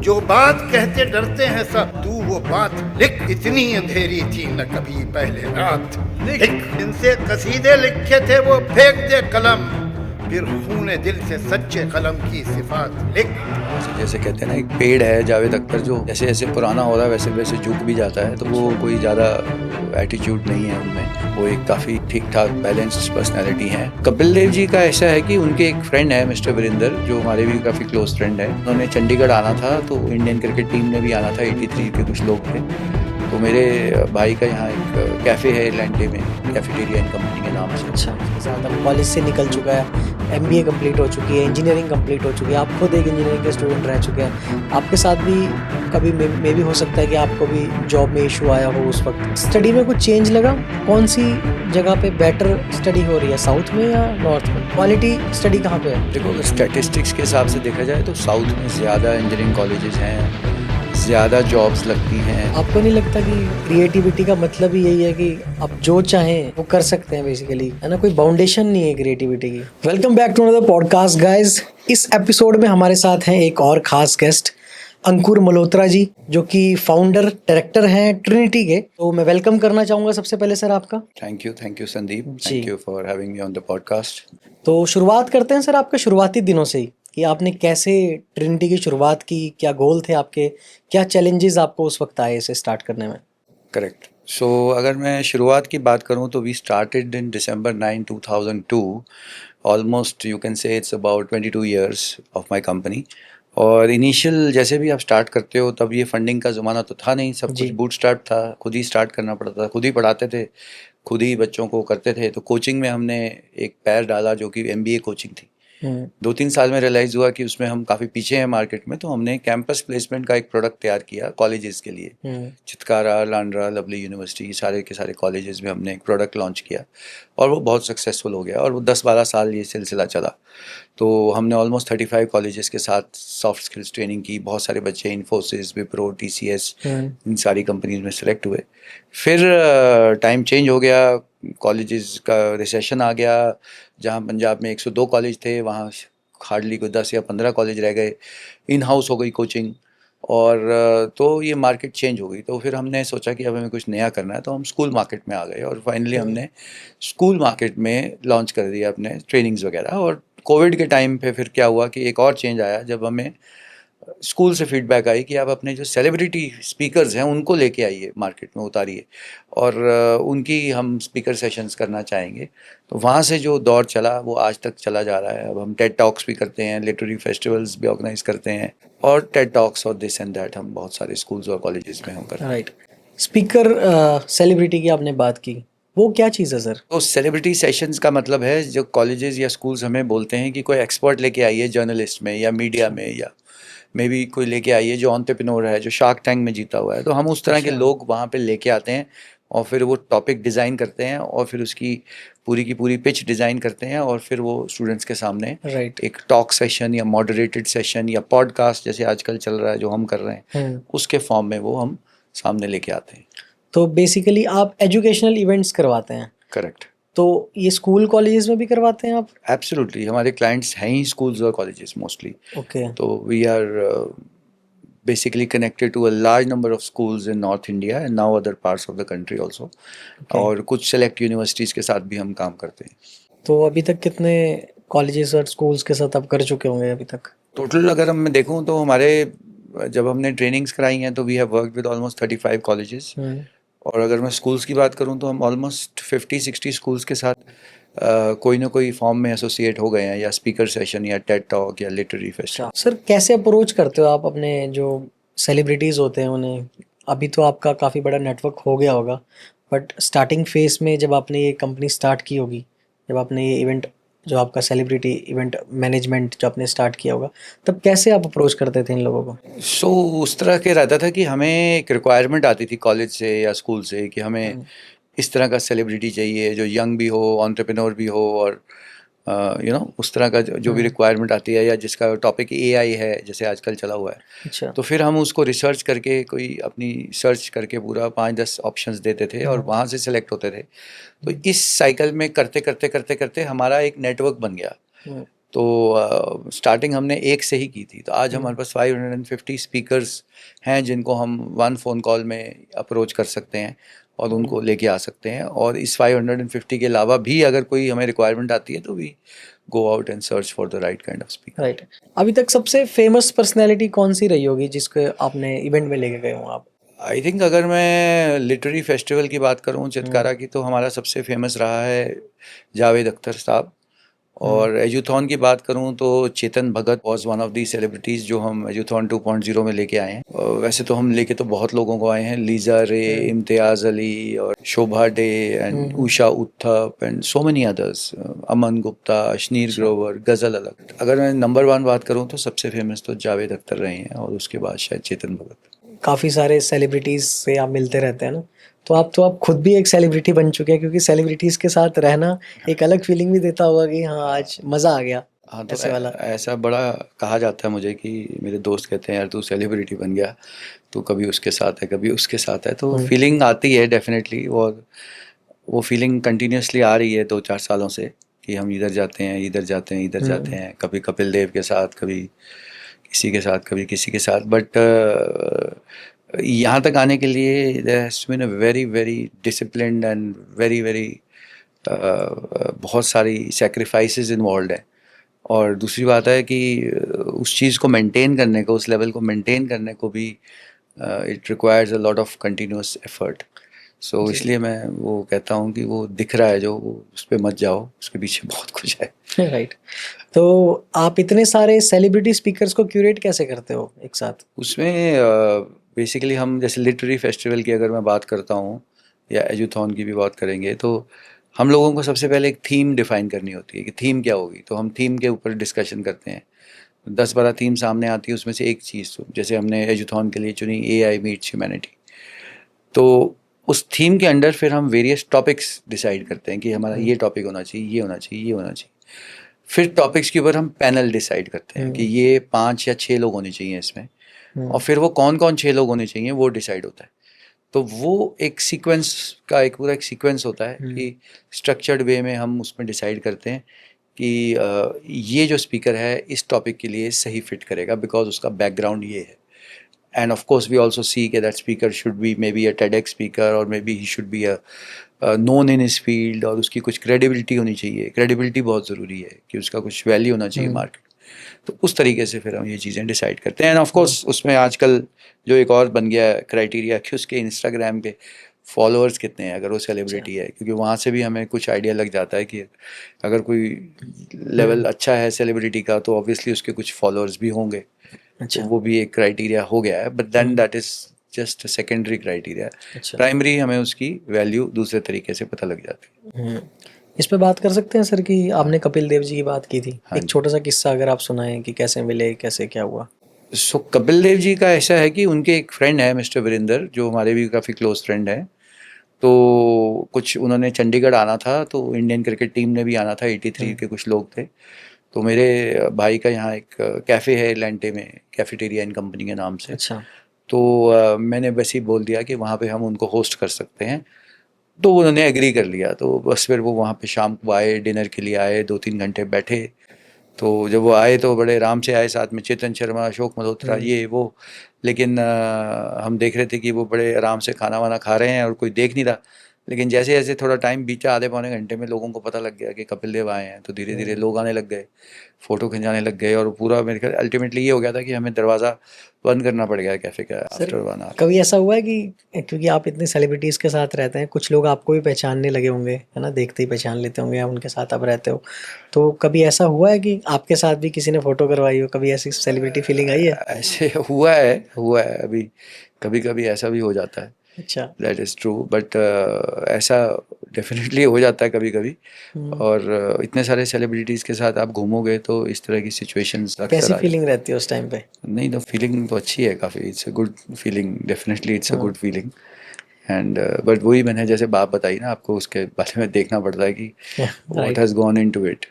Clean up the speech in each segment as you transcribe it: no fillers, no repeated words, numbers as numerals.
जो बात कहते डरते हैं सब, तू वो बात लिख, इतनी अंधेरी थी न कभी पहले रात। लिख इनसे कसीदे लिखे थे वो, फेंक दे कलम, फिर खूने दिल से सच्चे कलम की सिफात लिख। जैसे कहते हैं ना, एक पेड़ है जावेद अख्तर, जो जैसे जैसे पुराना हो रहा है वैसे वैसे झुक भी जाता है, तो वो कोई ज़्यादा एटीट्यूड नहीं है उनमें, वो एक काफ़ी ठीक ठाक बैलेंस्ड पर्सनैलिटी है। कपिल देव जी का ऐसा है कि उनके एक फ्रेंड है मिस्टर वीरेंद्र, जो हमारे भी काफ़ी क्लोज फ्रेंड है। उन्होंने चंडीगढ़ आना था, तो इंडियन क्रिकेट टीम ने भी आना था, 83 के कुछ लोग थे। तो मेरे भाई का यहाँ एक कैफ़े है लैंडे में, कैफेटेरिया कंपनी के नाम से। अच्छा, ज़्यादा कॉलेज से निकल चुका है, MBA कंप्लीट हो चुकी है, इंजीनियरिंग कंप्लीट हो चुकी है, आप खुद एक इंजीनियरिंग के स्टूडेंट रह चुके हैं। आपके साथ भी कभी मे भी हो सकता है कि आपको भी जॉब में इशू आया हो उस वक्त। स्टडी में कुछ चेंज लगा? कौन सी जगह पे बेटर स्टडी हो रही है, साउथ में या नॉर्थ में? क्वालिटी स्टडी कहाँ पे है? देखो, स्टैटिस्टिक्स के हिसाब से देखा जाए तो साउथ में ज़्यादा इंजीनियरिंग कॉलेजेस हैं, ज़्यादा जॉब्स लगती हैं। आपको नहीं लगता कि क्रिएटिविटी का मतलब ही यही है कि आप जो चाहें वो कर सकते हैं बेसिकली, है ना? कोई बाउंडेशन नहीं है क्रिएटिविटी की। Welcome back to another podcast guys. इस एपिसोड में हमारे साथ हैं एक और खास गेस्ट, अंकुर मल्होत्रा जी, जो कि फाउंडर डायरेक्टर हैं ट्रिनिटी के। तो मैं वेलकम करना चाहूँगा सबसे पहले सर आपका। Thank you Sandeep, thank you for having me on the podcast. तो शुरुआत करते हैं सर आपके शुरुआती दिनों से ही, कि आपने कैसे ट्रिनिटी की शुरुआत की, क्या गोल थे आपके, क्या चैलेंजेस आपको उस वक्त आए इसे स्टार्ट करने में? करेक्ट। सो अगर मैं शुरुआत की बात करूं तो we started in December 9, 2002। Almost you can say it's about 22 years of my company. और इनिशियल जैसे भी आप स्टार्ट करते हो, तब ये फंडिंग का ज़माना तो था नहीं, सब कुछ बूटस्ट्रैप था, खुद ही स्टार्ट करना पड़ता था, खुद ही पढ़ाते थे, खुद ही बच्चों को करते थे। तो कोचिंग में हमने एक पैर डाला जो कि MBA कोचिंग थी। 2-3 साल में रियलाइज़ हुआ कि उसमें हम काफ़ी पीछे हैं मार्केट में, तो हमने कैंपस प्लेसमेंट का एक प्रोडक्ट तैयार किया कॉलेजेस के लिए। चितकारा, लांड्रा, लवली यूनिवर्सिटी, सारे के सारे कॉलेजेस में हमने एक प्रोडक्ट लॉन्च किया और वो बहुत सक्सेसफुल हो गया, और वो 10-12 साल ये सिलसिला चला। तो हमने ऑलमोस्ट 35 कॉलेजेस के साथ सॉफ्ट स्किल्स ट्रेनिंग की। बहुत सारे बच्चे इन्फोसिस, विप्रो, TCS, इन सारी कंपनीज में सेलेक्ट हुए। फिर टाइम चेंज हो गया, कॉलेजेस का रिसेशन आ गया। जहाँ पंजाब में 102 कॉलेज थे, वहाँ हार्डली कोई 10 या 15 कॉलेज रह गए। इन हाउस हो गई कोचिंग, और तो ये मार्केट चेंज हो गई। तो फिर हमने सोचा कि अब हमें कुछ नया करना है, तो हम स्कूल मार्केट में आ गए, और फाइनली हमने स्कूल मार्केट में लॉन्च कर दिया अपने ट्रेनिंग्स वगैरह। और कोविड के टाइम पे फिर क्या हुआ कि एक और चेंज आया, जब हमें स्कूल से फीडबैक आई कि आप अपने जो सेलिब्रिटी स्पीकर्स हैं उनको लेके आइए, मार्केट में उतारिए, और उनकी हम स्पीकर सेशंस करना चाहेंगे। तो वहाँ से जो दौर चला वो आज तक चला जा रहा है। अब हम टेड टॉक्स भी करते हैं, लिटरेरी फेस्टिवल्स भी ऑर्गेनाइज करते हैं, और टेड टॉक्स और दिस एंड दैट हम बहुत सारे स्कूल्स और कॉलेजेस में हम करते हैं। राइट। स्पीकर सेलिब्रिटी की आपने बात की, वो क्या चीज़ है सर? तो सेलिब्रिटी सेशंस का मतलब है, जो कॉलेजेस या स्कूल्स हमें बोलते हैं कि कोई एक्सपर्ट लेके आइए जर्नलिस्ट में या मीडिया में, या मे बी कोई लेके आइए जो एंटरप्रेन्योर है, जो शार्क टैंक में जीता हुआ है। तो हम उस तरह के लोग वहाँ पे लेके आते हैं, और फिर वो टॉपिक डिज़ाइन करते हैं, और फिर उसकी पूरी की पूरी पिच डिज़ाइन करते हैं, और फिर वो स्टूडेंट्स के सामने एक टॉक सेशन या मॉडरेटेड सेशन या पॉडकास्ट जैसे आजकल चल रहा है जो हम कर रहे हैं, उसके फॉर्म में वो हम सामने लेके आते हैं। तो बेसिकली आप एजुकेशनल इवेंट्स करवाते हैं? करेक्ट। तो ये स्कूल कॉलेजेस में भी करवाते हैं आप? एब्सोल्युटली, हमारे क्लाइंट्स हैं ही स्कूल्स और कॉलेजेस मोस्टली। ओके। तो we are basically connected to a large number of schools in North India and now other parts of the country also. और कुछ select universities के साथ भी हम काम करते हैं। तो अभी तक कितने कॉलेजेस और स्कूल्स के साथ आप कर चुके होंगे अभी तक? टोटल अगर मैं देखूं तो हमारे, जब हमने ट्रेनिंग्स कराई हैं तो we have worked with almost 35 colleges. और अगर मैं स्कूल्स की बात करूं तो हम ऑलमोस्ट 50-60 स्कूल्स के साथ कोई ना कोई फॉर्म में एसोसिएट हो गए हैं, या स्पीकर सेशन या टेड टॉक या लिटरेरी फेस्टिवल। सर कैसे अप्रोच करते हो आप अपने जो सेलिब्रिटीज़ होते हैं उन्हें? अभी तो आपका काफ़ी बड़ा नेटवर्क हो गया होगा, बट स्टार्टिंग फेज में जब आपने ये कंपनी स्टार्ट की होगी, जब आपने ये इवेंट, जो आपका सेलिब्रिटी इवेंट मैनेजमेंट जो आपने स्टार्ट किया होगा, तब कैसे आप अप्रोच करते थे इन लोगों को? सो उस तरह के रहता था कि हमें एक रिक्वायरमेंट आती थी कॉलेज से या स्कूल से कि हमें इस तरह का सेलिब्रिटी चाहिए जो यंग भी हो, एंटरप्रेन्योर भी हो, और उस तरह का जो भी रिक्वायरमेंट आती है, या जिसका टॉपिक AI है जैसे आजकल चला हुआ है। अच्छा। तो फिर हम उसको रिसर्च करके, कोई अपनी सर्च करके पूरा 5-10 ऑप्शंस देते थे, और वहाँ से सिलेक्ट होते थे। तो इस साइकिल में करते करते करते करते हमारा एक नेटवर्क बन गया। तो स्टार्टिंग हमने एक से ही की थी, तो आज हमारे पास 550 स्पीकर्स हैं जिनको हम वन फ़ोन कॉल में अप्रोच कर सकते हैं और उनको लेके आ सकते हैं। और इस 550 के अलावा भी अगर कोई हमें रिक्वायरमेंट आती है तो we go out and search for the right kind of speaker. Right. अभी तक सबसे फेमस पर्सनैलिटी कौन सी रही होगी जिसको आपने इवेंट में लेके गए हो आप? आई थिंक अगर मैं लिटरेरी फेस्टिवल की बात करूं चितकारा की, तो हमारा सबसे फेमस रहा है जावेद अख्तर साहब। और एजुथॉन की बात करूं तो Chetan Bhagat was one of the celebrities जो हम एजुथॉन 2.0 में लेके आए हैं। वैसे तो हम लेके तो बहुत लोगों को आए हैं, लीजा रे, इम्तियाज़ अली और Shobha De and Usha Uthup and so many others, Aman Gupta, Ashneer Grover, Ghazal Alagh. अगर मैं नंबर 1 बात करूं तो सबसे फेमस तो जावेद अख्तर रहे हैं और उसके बाद शायद चेतन भगत। काफ़ी सारे सेलिब्रिटीज़ से आप मिलते रहते हैं ना, तो आप खुद भी एक सेलिब्रिटी बन चुके हैं, क्योंकि सेलिब्रिटीज़ के साथ रहना एक अलग फीलिंग भी देता होगा कि हाँ आज मज़ा आ गया। हाँ, तो ऐसे वाला। ऐसा बड़ा कहा जाता है मुझे कि मेरे दोस्त कहते हैं यार तू सेलिब्रिटी बन गया, तू कभी उसके साथ है कभी उसके साथ है, तो फीलिंग आती है डेफिनेटली। और वो फीलिंग कंटिन्यूसली आ रही है 2-4 सालों से कि हम इधर जाते हैं इधर जाते हैं इधर जाते हैं, कभी कपिल देव के साथ, कभी किसी के साथ, कभी किसी के साथ। बट यहाँ तक आने के लिए there has been a very very disciplined and very very बहुत सारी सेक्रीफाइसेस इन्वॉल्व है। और दूसरी बात है कि उस चीज़ को मेंटेन करने को, उस लेवल को मेंटेन करने को भी it requires a lot of continuous effort. So इसलिए मैं वो कहता हूँ कि वो दिख रहा है जो, वो उस पर मत जाओ, उसके पीछे बहुत कुछ है। राइट। तो आप इतने सारे सेलिब्रिटी स्पीकर्स को क्यूरेट कैसे करते हो एक साथ? उसमें बेसिकली हम जैसे लिटरेरी फेस्टिवल की अगर मैं बात करता हूँ या एजुथॉन की भी बात करेंगे, तो हम लोगों को सबसे पहले एक थीम डिफ़ाइन करनी होती है कि थीम क्या होगी। तो हम थीम के ऊपर डिस्कशन करते हैं, 10-12 थीम सामने आती है, उसमें से एक चीज़, तो जैसे हमने एजुथॉन के लिए चुनी AI मीट्स ह्यूमैनिटी, तो उस थीम के अंडर फिर हम वेरियस टॉपिक्स डिसाइड करते हैं कि हमारा ये टॉपिक होना चाहिए, ये होना चाहिए, ये होना चाहिए। फिर टॉपिक्स के ऊपर हम पैनल डिसाइड करते हैं कि ये 5 या 6 लोग होने चाहिए इसमें, और फिर वो कौन कौन 6 लोग होने चाहिए वो डिसाइड होता है। तो वो एक सीक्वेंस का एक पूरा एक सीक्वेंस होता है कि स्ट्रक्चर्ड वे में हम उसमें डिसाइड करते हैं कि ये जो स्पीकर है इस टॉपिक के लिए सही फिट करेगा बिकॉज उसका बैकग्राउंड ये है। And of course we also see कि that speaker should be may be a TEDx speaker और may be he should be a known in his field, और उसकी कुछ क्रेडिबिलिटी होनी चाहिए। क्रेडिबिलिटी बहुत ज़रूरी है कि उसका कुछ वैल्यू होना चाहिए मार्केट। तो उस तरीके से फिर हम ये चीज़ें डिसाइड करते हैं। एंड ऑफ कोर्स उसमें आजकल जो एक और बन गया है क्राइटेरिया कि उसके इंस्टाग्राम पे फॉलोअर्स कितने हैं, अगर वो सेलिब्रिटी है, क्योंकि वहाँ से भी हमें कुछ आइडिया लग जाता है कि अगर कोई लेवल अच्छा है सेलिब्रिटी का तो ऑब्वियसली उसके कुछ फॉलोअर्स भी होंगे। अच्छा। तो वो भी एक क्राइटेरिया हो गया है, but then that is just secondary criteria. अच्छा। प्राइमरी हमें उसकी वैल्यू दूसरे तरीके से पता लग जाती है। इस पे बात कर सकते हैं सर कि आपने कपिल देव जी की बात की थी, हाँ एक छोटा सा किस्सा अगर आप सुनाएं कि कैसे मिले, कैसे क्या हुआ? सो कपिल देव जी का ऐसा है कि उनके एक फ्रेंड है मिस्टर वीरेंद्र, जो हमारे भी काफ़ी क्लोज फ्रेंड हैं। तो कुछ उन्होंने चंडीगढ़ आना था, तो इंडियन क्रिकेट टीम ने भी आना था, 83 के कुछ लोग थे। तो मेरे भाई का यहाँ एक कैफ़े है एटलांटे में, कैफेटेरिया इन कंपनी के नाम से। अच्छा। तो मैंने बस ही बोल दिया कि वहाँ पे हम उनको होस्ट कर सकते हैं, तो उन्होंने एग्री कर लिया। तो बस फिर वो वहाँ पे शाम को आए, डिनर के लिए आए, 2-3 घंटे बैठे। तो जब वो आए तो बड़े आराम से आए, साथ में चेतन शर्मा, अशोक मल्होत्रा, ये वो। लेकिन हम देख रहे थे कि वो बड़े आराम से खाना वाना खा रहे हैं और कोई देख नहीं रहा। लेकिन जैसे जैसे थोड़ा टाइम बीता, आधे पौने घंटे में लोगों को पता लग गया कि कपिल देव आए हैं, तो धीरे धीरे लोग आने लग गए, फ़ोटो खिंचाने लग गए। और पूरा मेरे ख्याल अल्टीमेटली ये हो गया था कि हमें दरवाज़ा बंद करना पड़ गया कैफ़े का आफ्टर 1 आवर। कभी ऐसा हुआ है कि क्योंकि आप इतने सेलिब्रिटीज़ के साथ रहते हैं, कुछ लोग आपको भी पहचानने लगे होंगे, है ना, देखते ही पहचान लेते होंगे या उनके साथ आप रहते हो, तो कभी ऐसा हुआ है कि आपके साथ भी किसी ने फ़ोटो करवाई हो? कभी ऐसी सेलिब्रिटी फीलिंग आई है? ऐसे हुआ है अभी, कभी कभी ऐसा भी हो जाता है। अच्छा। दैट इज़ ट्रू, बट ऐसा डेफिनेटली हो जाता है कभी कभी। और इतने सारे सेलिब्रिटीज़ के साथ आप घूमोगे तो इस तरह की सिचुएशंस अक्सर कैसी आ फीलिंग रहती है उस टाइम पे? नहीं, तो फीलिंग तो अच्छी है काफ़ी, it's a good feeling, definitely it's a good feeling. And but वही मैंने जैसे बात बताई ना आपको, उसके बारे में देखना पड़ता है कि what has gone into it.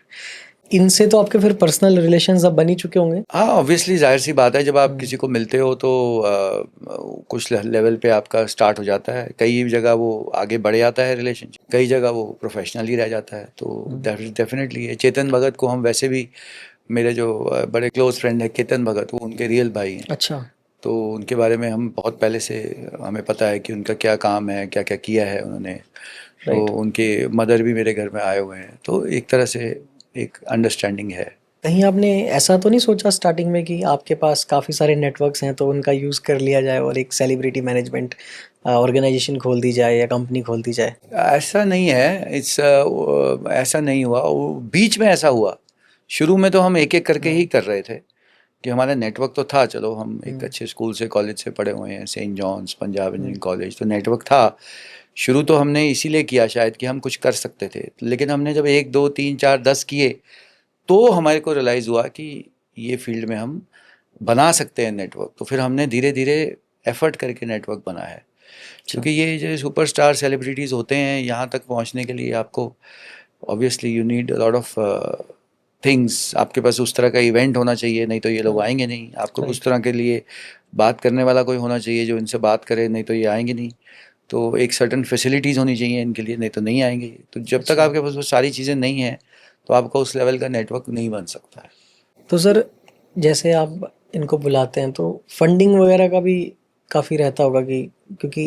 इनसे तो आपके फिर पर्सनल रिलेशंस अब बन ही चुके होंगे? हाँ, ऑब्वियसली ज़ाहिर सी बात है, जब आप किसी को मिलते हो तो कुछ लेवल पे आपका स्टार्ट हो जाता है। कई जगह वो आगे बढ़ जाता है रिलेशनशिप, कई जगह वो प्रोफेशनली रह जाता है। तो डेफिनेटली चेतन भगत को हम वैसे भी मेरे जो बड़े क्लोज फ्रेंड है केतन भगत, वो उनके रियल भाई हैं। अच्छा। तो उनके बारे में हम बहुत पहले से हमें पता है कि उनका क्या काम है, क्या क्या किया है उन्होंने। तो राइट। उनके मदर भी मेरे घर में आए हुए हैं, तो एक तरह से एक अंडरस्टैंडिंग है। कहीं आपने ऐसा तो नहीं सोचा स्टार्टिंग में कि आपके पास काफ़ी सारे नेटवर्क्स हैं तो उनका यूज़ कर लिया जाए और एक सेलिब्रिटी मैनेजमेंट ऑर्गेनाइजेशन खोल दी जाए या कंपनी खोल दी जाए? ऐसा नहीं है, ऐसा नहीं हुआ, वो बीच में ऐसा हुआ। शुरू में तो हम एक एक करके ही कर रहे थे कि हमारा नेटवर्क तो था, चलो हम एक अच्छे स्कूल से कॉलेज से पढ़े हुए हैं, saint John's Punjab engineering college, तो नेटवर्क था। शुरू तो हमने इसीलिए किया शायद कि हम कुछ कर सकते थे, लेकिन हमने जब 1 2 3 4 10 किए तो हमारे को रियलाइज़ हुआ कि ये फील्ड में हम बना सकते हैं नेटवर्क। तो फिर हमने धीरे धीरे एफर्ट करके नेटवर्क बना है, क्योंकि ये जो सुपरस्टार सेलिब्रिटीज़ होते हैं, यहाँ तक पहुँचने के लिए आपको obviously you need a lot of things. आपके पास उस तरह का इवेंट होना चाहिए, नहीं तो ये लोग आएंगे नहीं। आपको उस तरह के लिए बात करने वाला कोई होना चाहिए जो इनसे बात करे, नहीं तो ये आएंगे नहीं। तो एक सर्टन फैसिलिटीज़ होनी चाहिए इनके लिए, नहीं तो नहीं आएंगे। तो जब तक आपके पास वो सारी चीज़ें नहीं हैं तो आपका उस लेवल का नेटवर्क नहीं बन सकता है। तो सर, जैसे आप इनको बुलाते हैं तो फंडिंग वगैरह का भी काफ़ी रहता होगा कि क्योंकि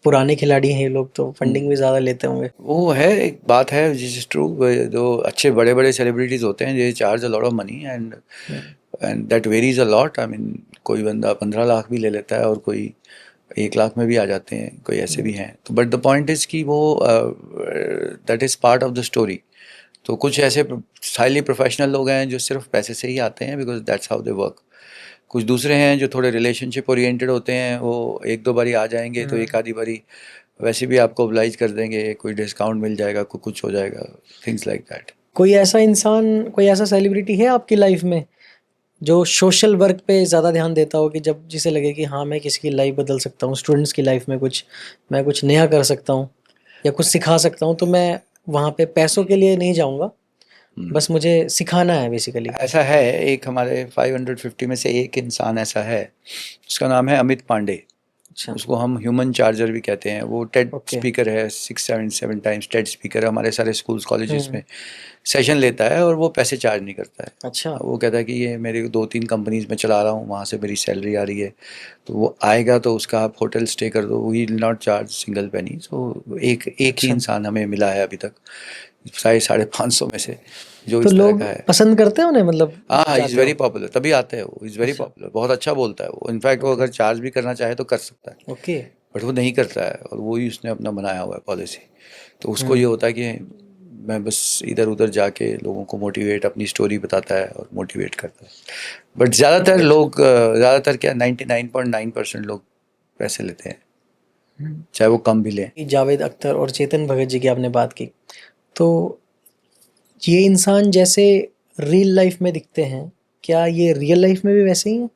पुराने खिलाड़ी हैं ये लोग तो फंडिंग भी ज़्यादा लेते होंगे। वो है, एक बात है जिस इज ट्रू। जो अच्छे बड़े बड़े सेलिब्रिटीज़ होते हैं, they charge a lot of money and that varies a lot. I mean कोई बंदा 15 लाख भी ले लेता है और कोई 1 लाख में भी आ जाते हैं, कोई ऐसे भी हैं। तो बट द पॉइंट इज़ कि वो that is part of the story. तो कुछ ऐसे हाईली प्रोफेशनल लोग हैं जो सिर्फ पैसे से ही आते हैं, because that's how they work. कुछ दूसरे हैं जो थोड़े रिलेशनशिप ओरिएंटेड होते हैं, वो 1 2 बारी आ जाएंगे तो एक आधी बारी वैसे भी आपको oblige कर देंगे, कोई डिस्काउंट मिल जाएगा, कुछ हो जाएगा, थिंग्स लाइक दैट। कोई ऐसा इंसान, कोई ऐसा सेलिब्रिटी है आपकी लाइफ में जो सोशल वर्क पे ज़्यादा ध्यान देता हो कि जब जिसे लगे कि हाँ मैं किसी की लाइफ बदल सकता हूँ, स्टूडेंट्स की लाइफ में कुछ मैं कुछ नया कर सकता हूँ या कुछ सिखा सकता हूँ, तो मैं वहाँ पे पैसों के लिए नहीं जाऊँगा, बस मुझे सिखाना है बेसिकली? ऐसा है, एक हमारे 550 में से एक इंसान ऐसा है, उसका नाम है अमित पांडे। अच्छा। उसको हम ह्यूमन चार्जर भी कहते हैं। वो टेड ओके। स्पीकर है, 6 7 टाइम्स टेड स्पीकर है, हमारे सारे स्कूल्स कॉलेजेस में सेशन लेता है और वो पैसे चार्ज नहीं करता है। अच्छा। वो कहता है कि ये मेरे 2 3 कंपनीज में चला रहा हूँ, वहाँ से मेरी सैलरी आ रही है, तो वो आएगा तो उसका आप होटल स्टे कर दो, we will not charge single penny. So एक ही अच्छा। इंसान हमें मिला है अभी तक 550 में से जो तो इस तरह लोग का है। पसंद करते हैं उन्हें, मतलब हाँ, इज़ चाहते वेरी हो? पॉपुलर, तभी आता है वो। इज़ वेरी अच्छा। पॉपुलर, बहुत अच्छा बोलता है वो। इनफैक्ट वो अगर चार्ज भी करना चाहे तो कर सकता है, ओके। बट वो नहीं करता है, और वो ही उसने अपना बनाया हुआ है पॉलिसी। तो उसको ये होता है कि मैं बस इधर उधर जाके लोगों को मोटिवेट, अपनी स्टोरी बताता है और मोटिवेट करता है। बट ज़्यादातर क्या 99.9% लोग पैसे लेते हैं, चाहे वो कम भी लें। जावेद अख्तर और चेतन भगत जी की आपने बात की, तो ये इंसान जैसे रियल लाइफ में दिखते हैं, क्या ये रियल लाइफ में भी वैसे ही हैं?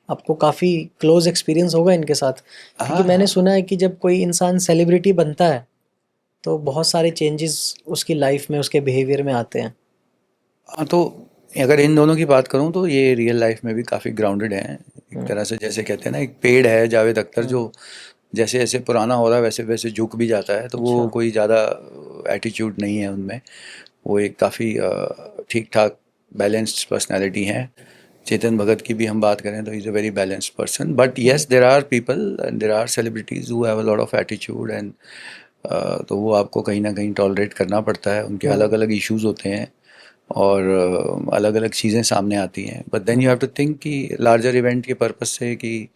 आपको काफ़ी क्लोज एक्सपीरियंस होगा इनके साथ, क्योंकि हाँ मैंने हाँ सुना है कि जब कोई इंसान सेलिब्रिटी बनता है तो बहुत सारे चेंजेस उसकी लाइफ में, उसके बिहेवियर में आते हैं। हाँ। तो अगर इन दोनों की बात करूँ तो ये रियल लाइफ में भी काफ़ी ग्राउंडेड हैं। एक तरह से जैसे कहते हैं ना, एक पेड़ है जावेद अख्तर, जो जैसे जैसे पुराना हो रहा है वैसे वैसे झुक भी जाता है। तो वो अच्छा। कोई ज़्यादा एटीट्यूड नहीं है उनमें। वो एक काफ़ी ठीक ठाक बैलेंस्ड पर्सनालिटी है। चेतन भगत की भी हम बात करें तो is a very balanced person. But yes, there are people and there are celebrities who have a lot of attitude and तो वो आपको कहीं ना कहीं टॉलरेट करना पड़ता है। उनके अलग अलग इश्यूज होते हैं और अलग अलग चीज़ें सामने आती हैं। But then you have to think कि लार्जर इवेंट के पर्पज से कि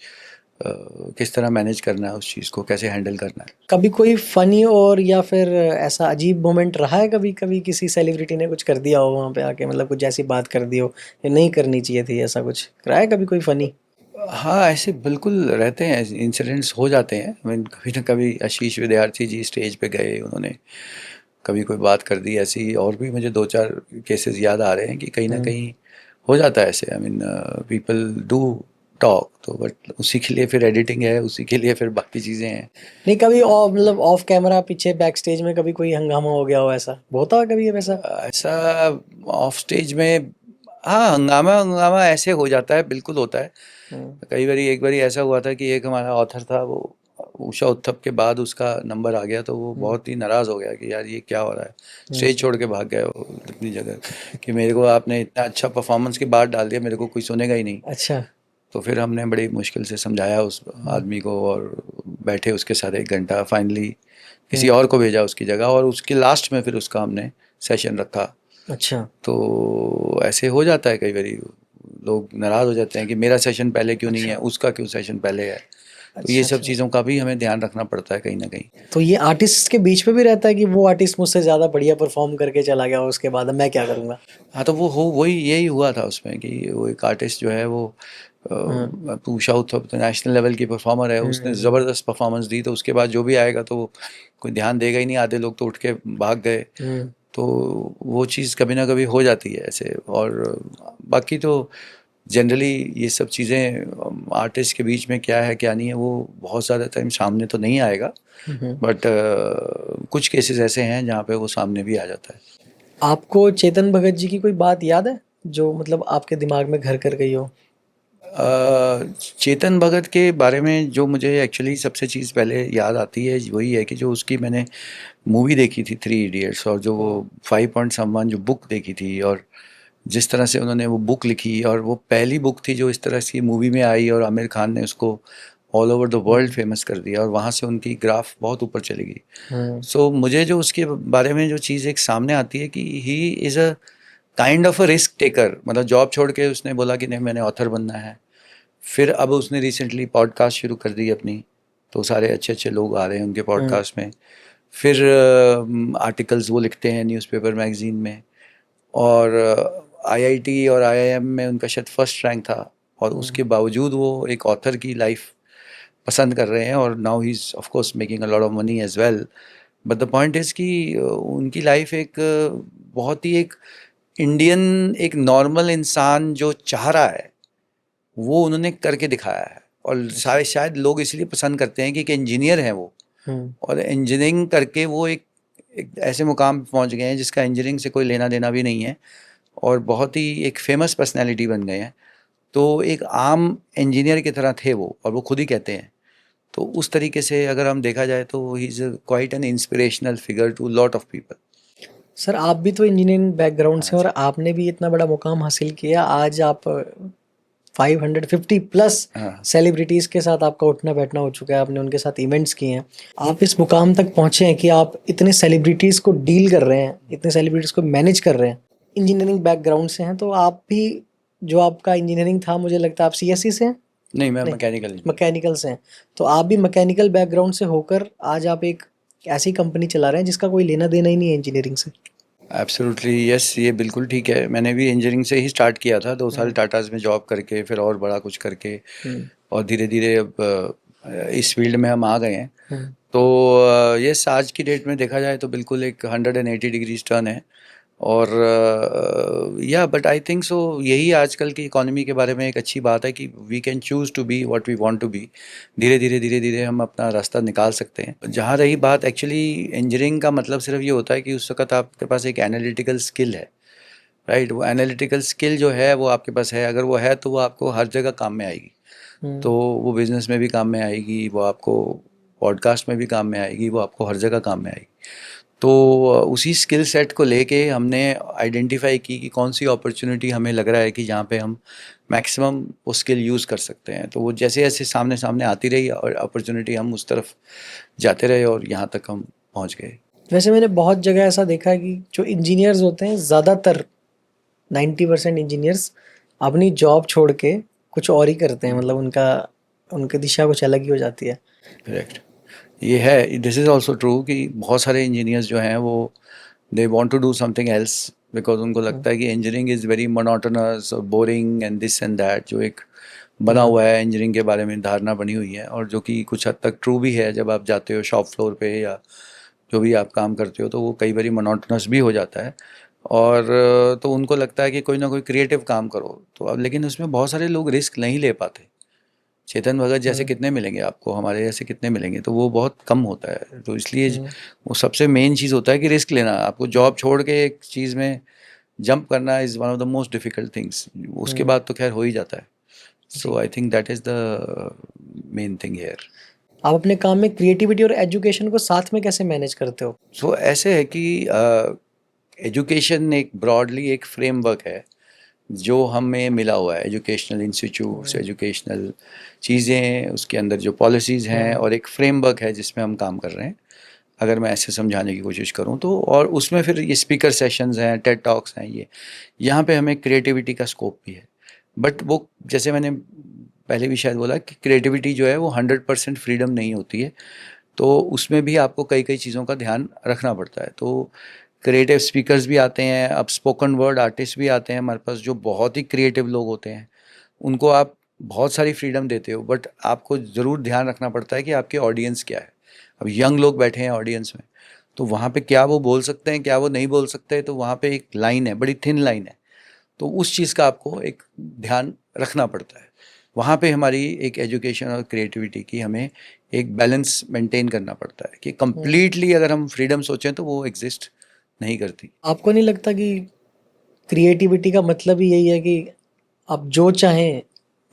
किस तरह मैनेज करना है, उस चीज़ को कैसे हैंडल करना है। कभी कोई फनी और या फिर ऐसा अजीब मोमेंट रहा है, कभी कभी किसी सेलिब्रिटी ने कुछ कर दिया हो वहाँ पे आके, मतलब कुछ ऐसी बात कर दी हो ये नहीं करनी चाहिए थी, ऐसा कुछ रहा है कभी कोई फनी? हाँ, ऐसे बिल्कुल रहते हैं, इंसिडेंट्स हो जाते हैं। I mean, कभी ना कभी आशीष विद्यार्थी जी स्टेज पे गए, उन्होंने कभी कोई बात कर दी ऐसी। और भी मुझे 2 4 केसेस याद आ रहे हैं कि कहीं ना कहीं हो जाता है ऐसे। I mean people do talk, तो बट उसी के लिए फिर एडिटिंग है, उसी के लिए फिर बाकी चीज़ें हैं। नहीं, कभी मतलब ऑफ कैमरा पीछे बैक स्टेज में कभी कोई हंगामा हो गया हो, ऐसा होता है कभी वैसा? ऐसा ऑफ स्टेज में, हाँ, हंगामा हंगामा ऐसे हो जाता है, बिल्कुल होता है। हम्म। कई बारी, एक बारी ऐसा हुआ था कि एक हमारा ऑथर था, वो उषा उत्थप के बाद उसका नंबर आ गया तो वो बहुत ही नाराज़ हो गया कि यार ये क्या हो रहा है, स्टेज छोड़ के भाग गया वो अपनी जगह कि मेरे को आपने इतना अच्छा परफॉर्मेंस के बाद डाल दिया, मेरे को कोई सुनेगा ही नहीं। अच्छा। तो फिर हमने बड़ी मुश्किल से समझाया उस आदमी को और बैठे उसके साथ 1 घंटा, फाइनली किसी और को भेजा उसकी जगह, और उसके लास्ट में फिर उसका हमने सेशन रखा। अच्छा। तो ऐसे हो जाता है कई बारी, लोग नाराज़ हो जाते हैं कि मेरा सेशन पहले क्यों नहीं है, उसका क्यों सेशन पहले है। तो ये सब चीज़ों का भी हमें ध्यान रखना पड़ता है कहीं ना कहीं। तो ये आर्टिस्ट के बीच में भी रहता है कि वो आर्टिस्ट मुझसे ज़्यादा बढ़िया परफॉर्म करके चला गया, उसके बाद अब मैं क्या करूँगा? हाँ, तो वो हो वही यही हुआ था उसमें कि वो एक आर्टिस्ट जो है वो उषा उत्थप तो नेशनल लेवल की परफॉर्मर है, उसने ज़बरदस्त परफॉर्मेंस दी, तो उसके बाद जो भी आएगा तो कोई ध्यान देगा ही नहीं, आधे लोग तो उठ के भाग गए। तो वो चीज़ कभी ना कभी हो जाती है ऐसे। और बाकी तो जनरली ये सब चीज़ें आर्टिस्ट के बीच में क्या है क्या नहीं है वो बहुत ज़्यादा टाइम सामने तो नहीं आएगा, बट कुछ केसेस ऐसे हैं जहाँ पे वो सामने भी आ जाता है। आपको चेतन भगत जी की कोई बात याद है जो मतलब आपके दिमाग में घर कर गई हो? चेतन भगत के बारे में जो मुझे एक्चुअली सबसे चीज़ पहले याद आती है वही है कि जो उसकी मैंने मूवी देखी थी 3 इडियट्स, और जो वो 5.1 जो बुक देखी थी, और जिस तरह से उन्होंने वो बुक लिखी, और वो पहली बुक थी जो इस तरह से मूवी में आई और आमिर खान ने उसको all over the world famous कर दिया, और वहाँ से उनकी ग्राफ बहुत ऊपर चली गई। सो मुझे जो उसके बारे में जो चीज़ एक सामने आती है कि he is a kind of a risk taker, मतलब जॉब छोड़ के उसने बोला कि नहीं मैंने ऑथर बनना है। फिर अब उसने रिसेंटली पॉडकास्ट शुरू कर दी अपनी, तो सारे अच्छे अच्छे लोग आ रहे हैं उनके पॉडकास्ट में। फिर आर्टिकल्स वो लिखते हैं न्यूज़पेपर मैगजीन में, और आईआईटी और आईआईएम में उनका शायद फर्स्ट रैंक था, और उसके बावजूद वो एक ऑथर की लाइफ पसंद कर रहे हैं, और now he is of course making a lot of money as well. But the point is कि उनकी लाइफ एक बहुत ही एक इंडियन एक नॉर्मल इंसान जो चाह रहा है वो उन्होंने करके दिखाया है। और सारे शायद लोग इसलिए पसंद करते हैं कि एक इंजीनियर हैं वो, और इंजीनियरिंग करके वो एक ऐसे मुकाम पे पहुंच गए हैं जिसका इंजीनियरिंग से कोई लेना देना भी नहीं है, और बहुत ही एक फेमस पर्सनैलिटी बन गए हैं। तो एक आम इंजीनियर की तरह थे वो, और वो खुद ही कहते हैं। तो उस तरीके से अगर हम देखा जाए तो he is quite an inspirational figure to lot of people. Sir आप भी तो इंजीनियरिंग बैकग्राउंड से, और आपने भी इतना बड़ा मुकाम हासिल किया, आज आप 550 प्लस सेलिब्रिटीज़ के साथ आपका उठना बैठना हो चुका है, आपने उनके साथ इवेंट्स किए हैं, आप इस मुकाम तक पहुँचे हैं कि आप इतने सेलिब्रिटीज़ को डील कर रहे हैं, इतने सेलिब्रिटीज़ को मैनेज कर रहे हैं, इंजीनियरिंग बैकग्राउंड से हैं। तो आप भी, जो आपका इंजीनियरिंग था, मुझे लगता है आप सीएससी से हैं? नहीं, मैं मैकेनिकल मैकेनिकल से हैं। तो आप भी मैकेनिकल बैकग्राउंड से होकर आज आप एक ऐसी कंपनी चला रहे हैं जिसका कोई लेना देना ही नहीं है इंजीनियरिंग से। एब्सोल्युटली यस, ये बिल्कुल ठीक है। मैंने भी इंजीनियरिंग से ही स्टार्ट किया था, 2 साल टाटाज में जॉब करके, फिर और बड़ा कुछ करके, और धीरे धीरे अब इस फील्ड में हम आ गए हैं। तो यस, आज की डेट में देखा जाए तो बिल्कुल एक 180 डिग्रीज टर्न है। और या बट आई थिंक सो यही आजकल की इकोनॉमी के बारे में एक अच्छी बात है कि we can choose to be what we want to be. धीरे धीरे हम अपना रास्ता निकाल सकते हैं। जहाँ रही बात, एक्चुअली इंजीनियरिंग का मतलब सिर्फ ये होता है कि उस वक्त आपके पास एक एनालिटिकल स्किल है, राइट। वो एनालिटिकल स्किल जो है वो आपके पास है, अगर वो है तो वो आपको हर जगह काम में आएगी। तो वो बिज़नेस में भी काम में आएगी, वो आपको पॉडकास्ट में भी काम में आएगी, वो आपको हर जगह काम में आएगी। तो उसी स्किल सेट को लेके हमने आइडेंटिफाई की कि कौन सी अपॉर्चुनिटी हमें लग रहा है कि जहाँ पे हम मैक्सिमम वो स्किल यूज़ कर सकते हैं। तो वो जैसे जैसे सामने सामने आती रही और अपॉर्चुनिटी, हम उस तरफ जाते रहे और यहाँ तक हम पहुँच गए। वैसे मैंने बहुत जगह ऐसा देखा है कि जो इंजीनियर्स होते हैं, ज़्यादातर 90% इंजीनियर्स अपनी जॉब छोड़ के कुछ और ही करते हैं, मतलब उनकी दिशा कुछ अलग ही हो जाती है। करेक्ट, ये है, दिस इज़ ऑल्सो ट्रू कि बहुत सारे इंजीनियर्स जो हैं वो they want to do something else, because उनको लगता है कि इंजीनियरिंग इज़ वेरी मोनोटोनस और boring and this and that, जो एक बना हुआ है इंजीनियरिंग के बारे में धारणा बनी हुई है, और जो कि कुछ हद तक ट्रू भी है। जब आप जाते हो शॉप फ्लोर पे या जो भी आप काम करते हो तो वो कई बार मोनोटोनस भी हो जाता है, और तो उनको लगता है कि कोई ना कोई क्रिएटिव काम करो। तो अब लेकिन उसमें बहुत सारे लोग रिस्क नहीं ले पाते। चेतन भगत जैसे कितने मिलेंगे आपको, हमारे जैसे कितने मिलेंगे, तो वो बहुत कम होता है। तो इसलिए वो सबसे मेन चीज़ होता है कि रिस्क लेना। आपको जॉब छोड़ के एक चीज़ में जंप करना is one of the most difficult things. उसके बाद तो खैर हो ही जाता है। So I think that is the main thing here. आप अपने काम में क्रिएटिविटी और एजुकेशन को साथ में कैसे मैनेज करते हो? सो ऐसे है कि एजुकेशन एक ब्रॉडली एक फ्रेमवर्क है जो हमें मिला हुआ है, एजुकेशनल इंस्टीट्यूट्स, एजुकेशनल चीज़ें, उसके अंदर जो पॉलिसीज़ हैं और एक फ्रेमवर्क है जिसमें हम काम कर रहे हैं, अगर मैं ऐसे समझाने की कोशिश करूं तो। और उसमें फिर ये स्पीकर सेशंस हैं, टेड टॉक्स हैं, ये यहाँ पे हमें क्रिएटिविटी का स्कोप भी है। बट वो जैसे मैंने पहले भी शायद बोला कि क्रिएटिविटी जो है वो 100% फ्रीडम नहीं होती है, तो उसमें भी आपको कई कई चीज़ों का ध्यान रखना पड़ता है। तो क्रिएटिव स्पीकर्स भी आते हैं, अब स्पोकन वर्ड आर्टिस्ट भी आते हैं हमारे पास जो बहुत ही क्रिएटिव लोग होते हैं, उनको आप बहुत सारी फ्रीडम देते हो, बट आपको ज़रूर ध्यान रखना पड़ता है कि आपके ऑडियंस क्या है। अब यंग लोग बैठे हैं ऑडियंस में, तो वहाँ पे क्या वो बोल सकते हैं, क्या वो नहीं बोल सकते, तो वहाँ पे एक लाइन है, बड़ी थिन लाइन है, तो उस चीज़ का आपको एक ध्यान रखना पड़ता है। वहाँ पे हमारी एक एजुकेशन और क्रिएटिविटी की हमें एक बैलेंस मेंटेन करना पड़ता है कि कम्प्लीटली अगर हम फ्रीडम सोचें तो वो एग्जिस्ट नहीं करती। आपको नहीं लगता कि क्रिएटिविटी का मतलब ही यही है कि आप जो चाहें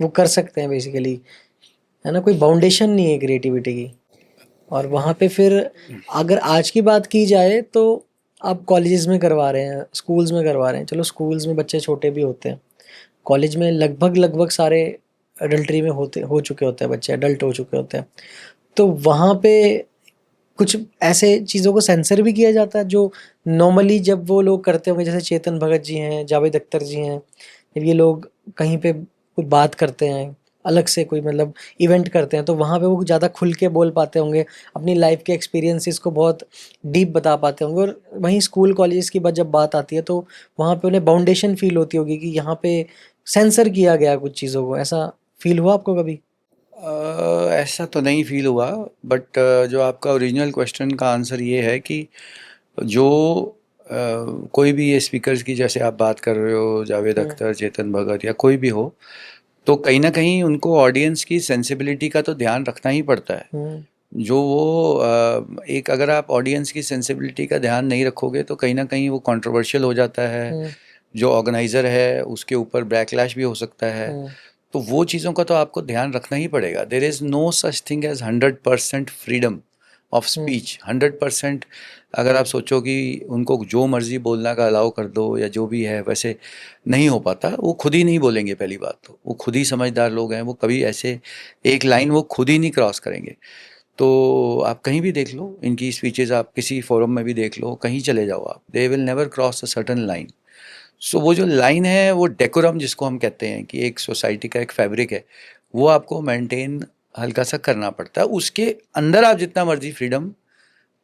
वो कर सकते हैं बेसिकली, है ना? कोई बाउंडेशन नहीं है क्रिएटिविटी की। और वहाँ पे फिर अगर आज की बात की जाए तो आप कॉलेजेस में करवा रहे हैं, स्कूल्स में करवा रहे हैं, चलो स्कूल्स में बच्चे छोटे भी होते हैं, कॉलेज में लगभग लगभग सारे अडल्ट्री में हो चुके होते हैं, बच्चे अडल्ट हो चुके होते हैं। तो वहाँ पे कुछ ऐसे चीज़ों को सेंसर भी किया जाता है जो नॉर्मली जब वो लोग करते होंगे, जैसे चेतन भगत जी हैं, जावेद अख्तर जी हैं, जब ये लोग कहीं पे कोई बात करते हैं, अलग से कोई मतलब इवेंट करते हैं, तो वहाँ पे वो ज़्यादा खुल के बोल पाते होंगे, अपनी लाइफ के एक्सपीरियंसेस को बहुत डीप बता पाते होंगे। और वहीं स्कूल कॉलेज की जब बात आती है तो वहाँ पे उन्हें बाउंडेशन फील होती होगी कि यहाँ पे सेंसर किया गया कुछ चीज़ों को। ऐसा फील हुआ आपको कभी? ऐसा तो नहीं फील हुआ, बट जो आपका ओरिजिनल क्वेश्चन का आंसर ये है कि जो कोई भी ये स्पीकर्स की जैसे आप बात कर रहे हो, जावेद अख्तर, चेतन भगत या कोई भी हो, तो कहीं ना कहीं उनको ऑडियंस की सेंसिबिलिटी का तो ध्यान रखना ही पड़ता है। जो वो एक अगर आप ऑडियंस की सेंसिबिलिटी का ध्यान नहीं रखोगे तो कहीं ना कहीं वो कंट्रोवर्शियल हो जाता है, जो ऑर्गेनाइज़र है उसके ऊपर बैकलैश भी हो सकता है। तो वो चीज़ों का तो आपको ध्यान रखना ही पड़ेगा। There is no such thing as 100% freedom of speech. 100% अगर आप सोचो कि उनको जो मर्जी बोलना का अलाउ कर दो या जो भी है, वैसे नहीं हो पाता। वो खुद ही नहीं बोलेंगे, पहली बात तो वो खुद ही समझदार लोग हैं, वो कभी ऐसे एक लाइन वो खुद ही नहीं क्रॉस करेंगे। तो आप कहीं भी देख लो इनकी स्पीचेस, आप किसी फोरम में भी देख लो, कहीं चले जाओ आप, they will never cross a certain line. So वो जो लाइन है वो डेकोरम जिसको हम कहते हैं कि एक सोसाइटी का एक फैब्रिक है, वो आपको मेंटेन हल्का सा करना पड़ता है। उसके अंदर आप जितना मर्जी फ्रीडम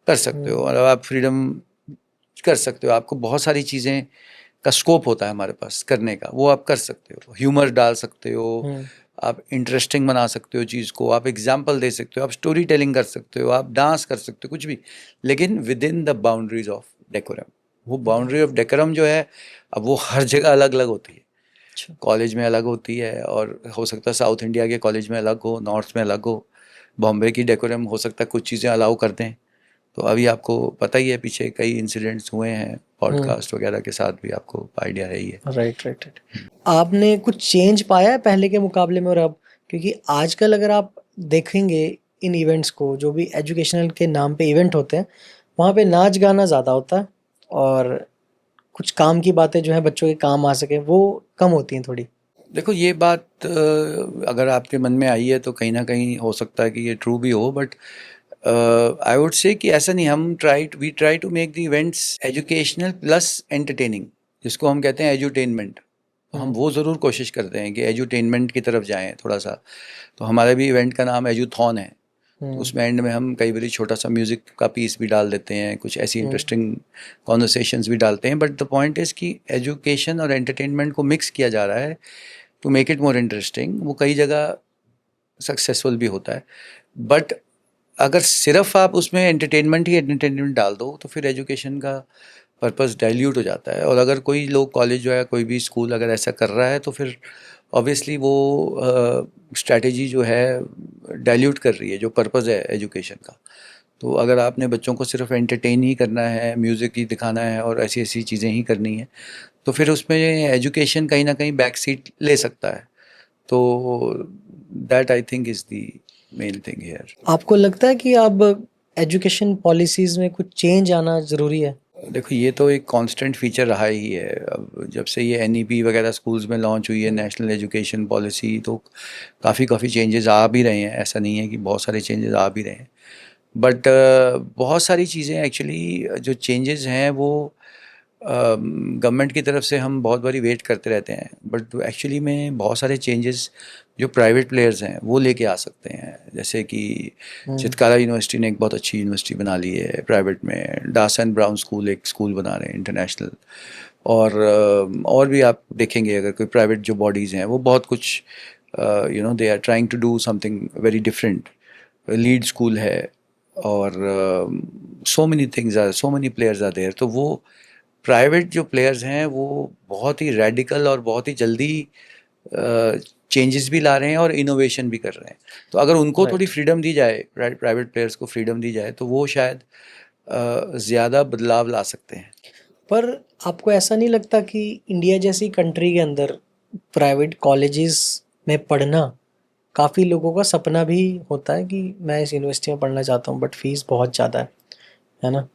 कर सकते हो, और आप फ्रीडम कर सकते हो, आपको बहुत सारी चीज़ें का स्कोप होता है हमारे पास करने का, वो आप कर सकते हो। ह्यूमर डाल सकते हो, आप इंटरेस्टिंग बना सकते हो चीज़ को, आप एग्जाम्पल दे सकते हो, आप स्टोरी टेलिंग कर सकते हो, आप डांस कर सकते हो, कुछ भी, लेकिन with in the boundaries of decorum. वो बाउंड्री ऑफ डेकोरम जो है, अब वो हर जगह अलग अलग होती है। कॉलेज में अलग होती है, और हो सकता है साउथ इंडिया के कॉलेज में अलग हो, नॉर्थ में अलग हो, बॉम्बे की डेकोरम हो सकता है कुछ चीज़ें अलाउ कर दें। तो अभी आपको पता ही है पीछे कई इंसिडेंट्स हुए हैं पॉडकास्ट वगैरह के साथ भी, आपको आइडिया है ही है। Right right right. आपने कुछ चेंज पाया है पहले के मुकाबले में और अब? क्योंकि आजकल अगर आप देखेंगे इन इवेंट्स को, जो भी एजुकेशनल के नाम पे इवेंट होते हैं, वहाँ पे नाच गाना ज़्यादा होता है और कुछ काम की बातें जो है बच्चों के काम आ सके वो कम होती हैं थोड़ी। देखो ये बात अगर आपके मन में आई है तो कहीं ना कहीं हो सकता है कि ये ट्रू भी हो, बट आई वुड से कि ऐसा नहीं। हम we try to make the events educational plus entertaining, जिसको हम कहते हैं एजुटेनमेंट। तो हम वो ज़रूर कोशिश करते हैं कि एजुटेनमेंट की तरफ जाएं थोड़ा सा। तो हमारे भी इवेंट का नाम एजुथॉन है, तो उसमें एंड में हम कई बार छोटा सा म्यूज़िक का पीस भी डाल देते हैं, कुछ ऐसी इंटरेस्टिंग कॉन्वर्सेशंस भी डालते हैं। बट द पॉइंट इज़ कि एजुकेशन और एंटरटेनमेंट को मिक्स किया जा रहा है to make it more interesting. वो कई जगह सक्सेसफुल भी होता है, बट अगर सिर्फ आप उसमें एंटरटेनमेंट ही एंटरटेनमेंट डाल दो तो फिर एजुकेशन का पर्पस डाइल्यूट हो जाता है। और अगर कोई लोग कॉलेज जो है, कोई भी स्कूल अगर ऐसा कर रहा है, तो फिर ऑब्वियसली वो स्ट्रैटेजी जो है डाइल्यूट कर रही है जो पर्पस है एजुकेशन का। तो अगर आपने बच्चों को सिर्फ एंटरटेन ही करना है, म्यूज़िक ही दिखाना है और ऐसी ऐसी चीज़ें ही करनी है, तो फिर उसमें एजुकेशन कहीं ना कहीं बैक सीट ले सकता है। तो that I think is the main thing here. आपको लगता है कि अब एजुकेशन पॉलिसीज में कुछ चेंज आना ज़रूरी है? देखो ये तो एक कांस्टेंट फीचर रहा ही है। अब जब से ये एनईपी वगैरह स्कूल्स में लॉन्च हुई है, नेशनल एजुकेशन पॉलिसी, तो काफ़ी चेंजेस आ भी रहे हैं। ऐसा नहीं है कि बहुत सारे चेंजेस आ भी रहे हैं, बट बहुत सारी चीज़ें एक्चुअली जो चेंजेस हैं वो गवर्नमेंट की तरफ से हम बहुत बारी वेट करते रहते हैं, बट एक्चुअली में बहुत सारे चेंजेस जो प्राइवेट प्लेयर्स हैं वो लेके आ सकते हैं। जैसे कि चितकारा यूनिवर्सिटी ने एक बहुत अच्छी यूनिवर्सिटी बना ली है प्राइवेट में, डास एंड ब्राउन स्कूल एक स्कूल बना रहे हैं इंटरनेशनल, और भी आप देखेंगे अगर कोई प्राइवेट जो बॉडीज़ हैं वो बहुत कुछ they are trying to do something very different. Lead school है, और so many things are, so many players are there. तो वो प्राइवेट जो प्लेयर्स हैं वो बहुत ही रेडिकल और बहुत ही जल्दी चेंजेस भी ला रहे हैं और इनोवेशन भी कर रहे हैं। तो अगर उनको थोड़ी फ्रीडम दी जाए, प्राइवेट प्लेयर्स को फ्रीडम दी जाए, तो वो शायद ज़्यादा बदलाव ला सकते हैं। पर आपको ऐसा नहीं लगता कि इंडिया जैसी कंट्री के अंदर प्राइवेट कॉलेजेस में पढ़ना काफ़ी लोगों का सपना भी होता है कि मैं इस यूनिवर्सिटी में पढ़ना चाहता हूँ, बट फीस बहुत ज़्यादा है ना?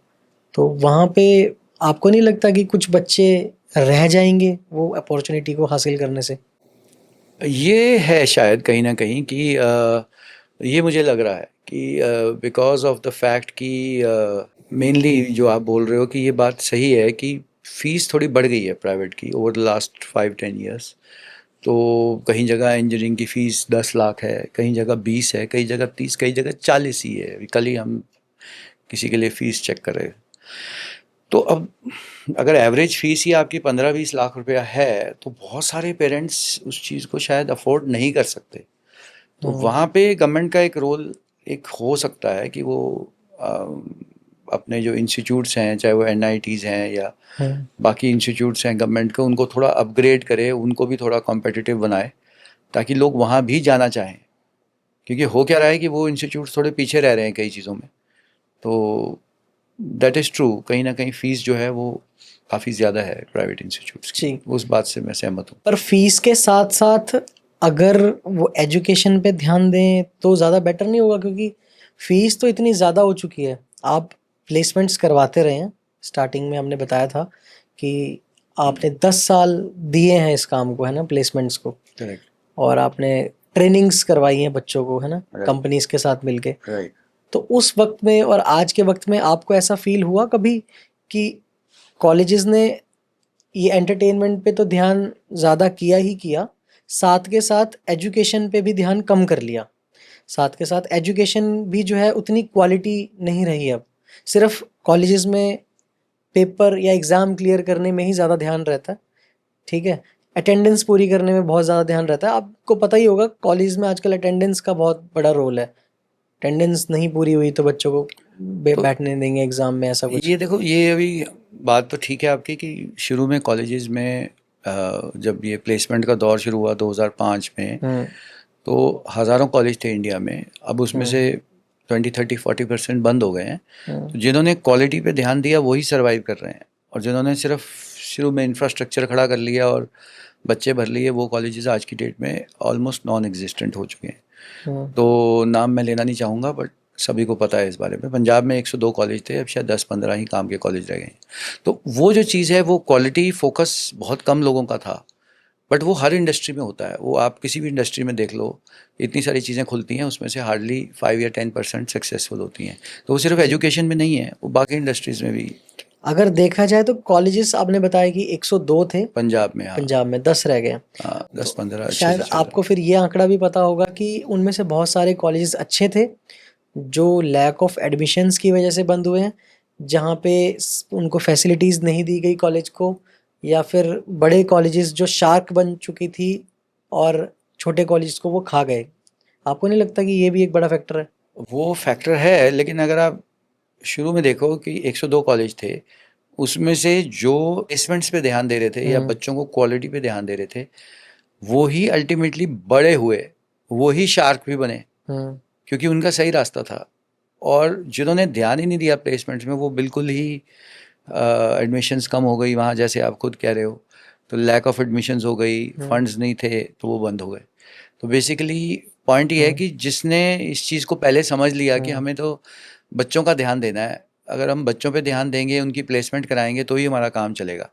तो वहाँ पे आपको नहीं लगता कि कुछ बच्चे रह जाएंगे वो अपॉर्चुनिटी को हासिल करने से? ये है शायद कहीं ना कहीं कि ये मुझे लग रहा है कि बिकॉज ऑफ द फैक्ट कि मेनली जो आप बोल रहे हो कि ये बात सही है कि फ़ीस थोड़ी बढ़ गई है प्राइवेट की ओवर द लास्ट 5-10 ईयर्स। तो कहीं जगह इंजीनियरिंग की फ़ीस 10 लाख है, कहीं जगह 20 है, कई जगह 30, कई जगह 40 ही है। अभी कल ही हम किसी के लिए फ़ीस चेक कर रहे हैं। तो अब अगर एवरेज फ़ीस ही आपकी 15-20 लाख रुपया है, तो बहुत सारे पेरेंट्स उस चीज़ को शायद अफोर्ड नहीं कर सकते। तो वहाँ पे गवर्नमेंट का एक रोल एक हो सकता है कि वो अपने जो इंस्टीट्यूट्स हैं, चाहे वो एनआईटीज़ हैं या बाकी इंस्टीट्यूट्स हैं गवर्नमेंट के, उनको थोड़ा अपग्रेड करे, उनको भी थोड़ा कॉम्पिटिटिव बनाए, ताकि लोग वहाँ भी जाना चाहें। क्योंकि हो क्या रहा है कि वो इंस्टीट्यूट्स थोड़े पीछे रह रहे हैं कई चीज़ों में। तो दैट इज़ ट्रू, कहीं ना कहीं फ़ीस जो है वो काफ़ी ज़्यादा है प्राइवेट इंस्टीट्यूट्स की। उस बात से मैं सहमत हूँ। पर फीस के साथ साथ अगर वो एजुकेशन पे ध्यान दें तो ज़्यादा बेटर नहीं होगा? क्योंकि फीस तो इतनी ज़्यादा हो चुकी है। आप प्लेसमेंट्स करवाते रहे हैं, स्टार्टिंग में हमने बताया था कि आपने 10 साल दिए हैं इस काम को, है ना, प्लेसमेंट्स को, करेक्ट। और आपने ट्रेनिंग्स करवाई हैं बच्चों को, है ना, Right. कंपनीज के साथ मिलके। राइट। तो उस वक्त में और आज के वक्त में आपको ऐसा फील हुआ कभी कि कॉलेजेस ने ये एंटरटेनमेंट पे तो ध्यान ज़्यादा किया ही किया, साथ के साथ एजुकेशन पे भी ध्यान कम कर लिया, साथ के साथ एजुकेशन भी जो है उतनी क्वालिटी नहीं रही अब, सिर्फ कॉलेजेस में पेपर या एग्ज़ाम क्लियर करने में ही ज़्यादा ध्यान रहता है, ठीक है, अटेंडेंस पूरी करने में बहुत ज़्यादा ध्यान रहता है। आपको पता ही होगा कॉलेज में आजकल अटेंडेंस का बहुत बड़ा रोल है। अटेंडेंस नहीं पूरी हुई तो बच्चों को बैठने देंगे एग्ज़ाम में, ऐसा कुछ। ये देखो, ये अभी बात तो ठीक है आपकी कि शुरू में कॉलेजेस में जब ये प्लेसमेंट का दौर शुरू हुआ 2005 में, तो हज़ारों कॉलेज थे इंडिया में। अब उसमें से 20-30-40% बंद हो गए हैं। तो जिन्होंने क्वालिटी पे ध्यान दिया वही सरवाइव कर रहे हैं, और जिन्होंने सिर्फ शुरू में इंफ्रास्ट्रक्चर खड़ा कर लिया और बच्चे भर लिए, वो कॉलेजेस आज की डेट में ऑलमोस्ट नॉन एग्जिस्टेंट हो चुके हैं। तो नाम मैं लेना नहीं चाहूँगा, बट सभी को पता है इस बारे में। पंजाब में 102 कॉलेज थे, अब शायद 10-15 ही काम के कॉलेज रह गए हैं। तो वो जो चीज़ है, वो क्वालिटी फोकस बहुत कम लोगों का था, बट वो हर इंडस्ट्री में होता है। वो आप किसी भी इंडस्ट्री में देख लो, इतनी सारी चीज़ें खुलती हैं, उसमें से हार्डली 5 या 10% सक्सेसफुल होती हैं। तो वो सिर्फ एजुकेशन में नहीं है, वो बाकी इंडस्ट्रीज़ में भी। अगर देखा जाए तो कॉलेजेस आपने बताया कि 102 थे पंजाब में, हाँ। पंजाब में 10 रह गए। हाँ, 10-15 शायद आपको फिर ये आंकड़ा भी पता होगा कि उनमें से बहुत सारे कॉलेजेस अच्छे थे जो लैक ऑफ एडमिशन्स की वजह से बंद हुए हैं, जहाँ पे उनको फैसिलिटीज़ नहीं दी गई कॉलेज को, या फिर बड़े कॉलेजेस जो शार्क बन चुकी थी और छोटे कॉलेज को वो खा गए। आपको नहीं लगता कि ये भी एक बड़ा फैक्टर है? वो फैक्टर है, लेकिन अगर आप शुरू में देखो कि 102 कॉलेज थे, उसमें से जो प्लेसमेंट्स पे ध्यान दे रहे थे या बच्चों को क्वालिटी पे ध्यान दे रहे थे, वो ही अल्टीमेटली बड़े हुए, वो ही शार्क भी बने, क्योंकि उनका सही रास्ता था। और जिन्होंने ध्यान ही नहीं दिया प्लेसमेंट्स में, वो बिल्कुल ही एडमिशन्स कम हो गई वहाँ, जैसे आप खुद कह रहे हो। तो लैक ऑफ एडमिशन्स हो गई, फंड्स नहीं थे तो वो बंद हो गए। तो बेसिकली पॉइंट ये है कि जिसने इस चीज़ को पहले समझ लिया कि हमें तो बच्चों का ध्यान देना है, अगर हम बच्चों पे ध्यान देंगे, उनकी प्लेसमेंट कराएंगे तो ही हमारा काम चलेगा,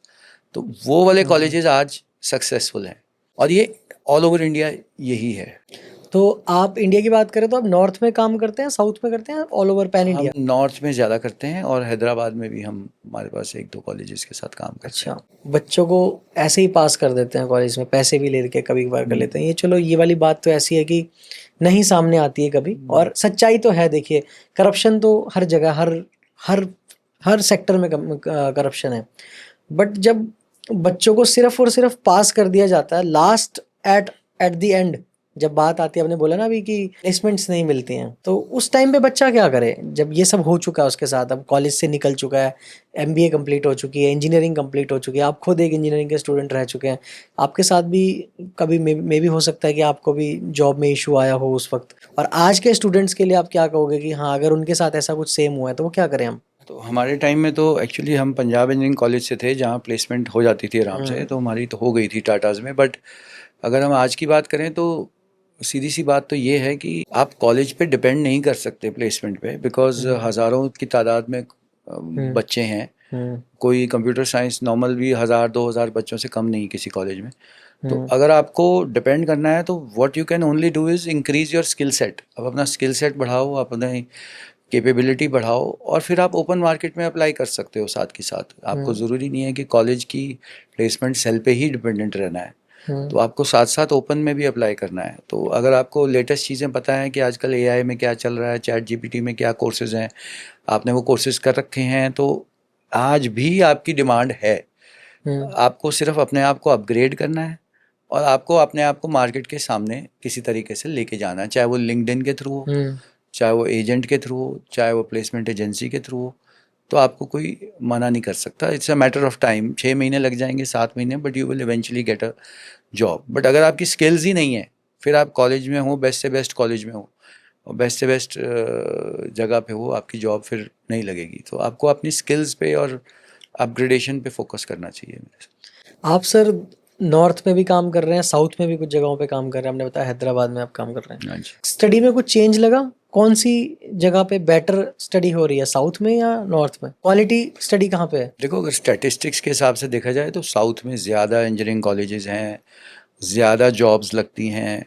तो वो वाले कॉलेजेस आज सक्सेसफुल हैं और ये ऑल ओवर इंडिया यही है। तो आप इंडिया की बात करें तो आप नॉर्थ में काम करते हैं, साउथ में करते हैं, ऑल ओवर पैन इंडिया? हम नॉर्थ में ज़्यादा करते हैं और हैदराबाद में भी हमारे पास 1-2 कॉलेजेस के साथ काम करते अच्छा, बच्चों को ऐसे ही पास कर देते हैं कॉलेज में, पैसे भी लेके कभी कभार कर लेते हैं ये। चलो ये वाली बात तो ऐसी है कि नहीं सामने आती है कभी, और सच्चाई तो है। देखिए, करप्शन तो हर जगह, हर हर सेक्टर में करप्शन है। बट जब बच्चों को सिर्फ और सिर्फ पास कर दिया जाता है, last at at the end जब बात आती है, आपने बोला ना अभी कि प्लेसमेंट्स नहीं मिलती हैं, तो उस टाइम पे बच्चा क्या करे जब ये सब हो चुका है उसके साथ? अब कॉलेज से निकल चुका है, एमबीए कंप्लीट हो चुकी है, इंजीनियरिंग कंप्लीट हो चुकी है, आप खुद एक इंजीनियरिंग के स्टूडेंट रह चुके हैं, आपके साथ भी कभी मे भी हो सकता है कि आपको भी जॉब में इशू आया हो उस वक्त। और आज के स्टूडेंट्स के लिए आप क्या कहोगे कि हाँ, अगर उनके साथ ऐसा कुछ सेम हुआ है तो वो क्या करें हम? तो हमारे टाइम में तो एक्चुअली हम पंजाब इंजीनियरिंग कॉलेज से थे जहाँ प्लेसमेंट हो जाती थी आराम से, तो हमारी तो हो गई थी टाटाज में। बट अगर हम आज की बात करें तो सीधी सी बात तो ये है कि आप कॉलेज पे डिपेंड नहीं कर सकते प्लेसमेंट पे, बिकॉज हज़ारों की तादाद में बच्चे हैं। कोई कंप्यूटर साइंस नॉर्मल भी 1000-2000 बच्चों से कम नहीं किसी कॉलेज में। तो अगर आपको डिपेंड करना है तो what you can only do is increase your skill set. अब अपना स्किल सेट बढ़ाओ, अपने कैपेबिलिटी बढ़ाओ और फिर आप ओपन मार्केट में अप्लाई कर सकते हो साथ के साथ। आपको ज़रूरी नहीं है कि कॉलेज की प्लेसमेंट सेल पे ही डिपेंडेंट रहना है, तो आपको साथ साथ ओपन में भी अप्लाई करना है। तो अगर आपको लेटेस्ट चीज़ें पता है कि आजकल एआई में क्या चल रहा है, चैट जीपीटी में क्या कोर्सेज हैं, आपने वो कोर्सेज कर रखे हैं, तो आज भी आपकी डिमांड है। आपको सिर्फ अपने आप को अपग्रेड करना है और आपको अपने आप को मार्केट के सामने किसी तरीके से लेके जाना है, चाहे वो लिंक्डइन के थ्रू हो, चाहे वो एजेंट के थ्रू हो, चाहे वो प्लेसमेंट एजेंसी के थ्रू हो। तो आपको कोई मना नहीं कर सकता। It's a matter of time. 6 महीने लग जाएंगे, 7 महीने, but you will eventually get a job. But अगर आपकी स्किल्स ही नहीं है, फिर आप कॉलेज में हो, बेस्ट से बेस्ट कॉलेज में हो और बेस्ट से बेस्ट जगह पे हो, आपकी जॉब फिर नहीं लगेगी। तो आपको अपनी स्किल्स पे और अपग्रेडेशन पे फोकस करना चाहिए। आप सर नॉर्थ में भी काम कर रहे हैं, साउथ में भी कुछ जगहों पे काम कर रहे हैं, आपने बताया हैदराबाद में आप काम कर रहे हैं। हाँ जी। स्टडी में कुछ चेंज लगा? कौन सी जगह पे बेटर स्टडी हो रही है, साउथ में या नॉर्थ में? क्वालिटी स्टडी कहाँ पे है? देखो, अगर स्टैटिस्टिक्स के हिसाब से देखा जाए तो साउथ में ज़्यादा इंजीनियरिंग कॉलेजेस हैं, ज़्यादा जॉब्स लगती हैं,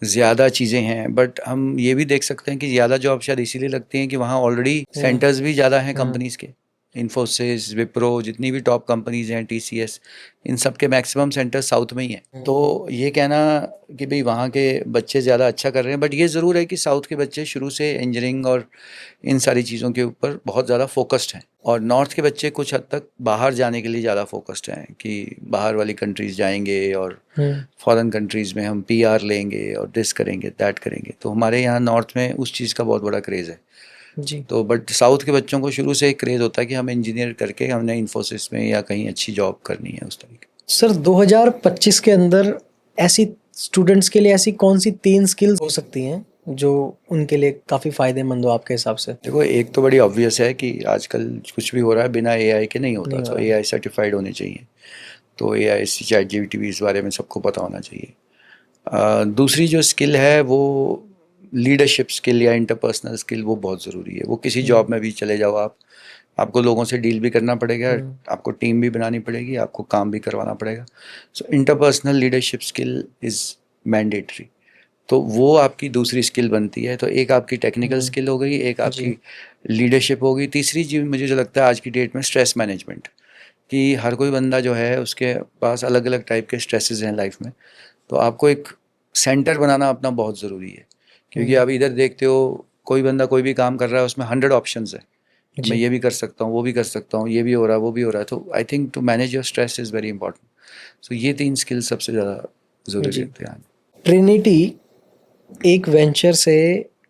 ज़्यादा चीज़ें हैं। बट हम ये भी देख सकते हैं कि ज़्यादा जॉब शायद इसीलिए लगती हैं कि वहाँ ऑलरेडी सेंटर्स भी ज़्यादा हैं कंपनीज़ के। इन्फोसिस, विप्रो, जितनी भी टॉप कंपनीज हैं, टीसीएस, इन सब के मैक्सिमम सेंटर साउथ में ही हैं। तो ये कहना कि भाई वहाँ के बच्चे ज़्यादा अच्छा कर रहे हैं, बट ये ज़रूर है कि साउथ के बच्चे शुरू से इंजीनियरिंग और इन सारी चीज़ों के ऊपर बहुत ज़्यादा फोकस्ड हैं, और नॉर्थ के बच्चे कुछ हद तक बाहर जाने के लिए ज़्यादा फोकस्ड हैं कि बाहर वाली कंट्रीज़ जाएंगे और फॉरेन कंट्रीज़ में हम पीआर लेंगे और दिस करेंगे, दैट करेंगे। तो हमारे यहाँ नॉर्थ में उस चीज़ का बहुत बड़ा क्रेज़ है जी। तो बट साउथ के बच्चों को शुरू से एक क्रेज़ होता है कि हम इंजीनियर करके हमने इन्फोसिस में या कहीं अच्छी जॉब करनी है, उस तरीके। सर 2025 के अंदर ऐसी स्टूडेंट्स के लिए ऐसी कौन सी 3 स्किल्स हो सकती हैं जो उनके लिए काफ़ी फ़ायदेमंद हो आपके हिसाब से? देखो, एक तो बड़ी ऑब्वियस है कि आजकल कुछ भी हो रहा है बिना एआई के नहीं होता, तो एआई सर्टिफाइड होने चाहिए। तो एआई, चैट जीपीटी भी, इस बारे में सबको पता होना चाहिए। दूसरी जो स्किल है वो लीडरशिप स्किल या इंटरपर्सनल स्किल, वो बहुत ज़रूरी है। वो किसी जॉब में भी चले जाओ आप, आपको लोगों से डील भी करना पड़ेगा, आपको टीम भी बनानी पड़ेगी, आपको काम भी करवाना पड़ेगा। So interpersonal leadership skill is mandatory. तो वो आपकी दूसरी स्किल बनती है। तो एक आपकी टेक्निकल स्किल हो गई, एक आपकी लीडरशिप हो गई। तीसरी चीज़ मुझे जो लगता है आज की डेट में स्ट्रेस मैनेजमेंट, कि हर कोई बंदा जो है उसके पास अलग अलग टाइप के स्ट्रेसेस हैं लाइफ में। तो आपको एक सेंटर बनाना अपना बहुत ज़रूरी है, क्योंकि आप इधर देखते हो कोई बंदा कोई भी काम कर रहा है, उसमें 100 ऑप्शंस है, मैं ये भी कर सकता हूँ, वो भी कर सकता हूँ, ये भी हो रहा है, वो भी हो रहा है। तो I think to manage your stress is very important. So ये 3 स्किल्स सबसे ज़्यादा ज़रूरी होते हैं। ट्रिनिटी एक वेंचर से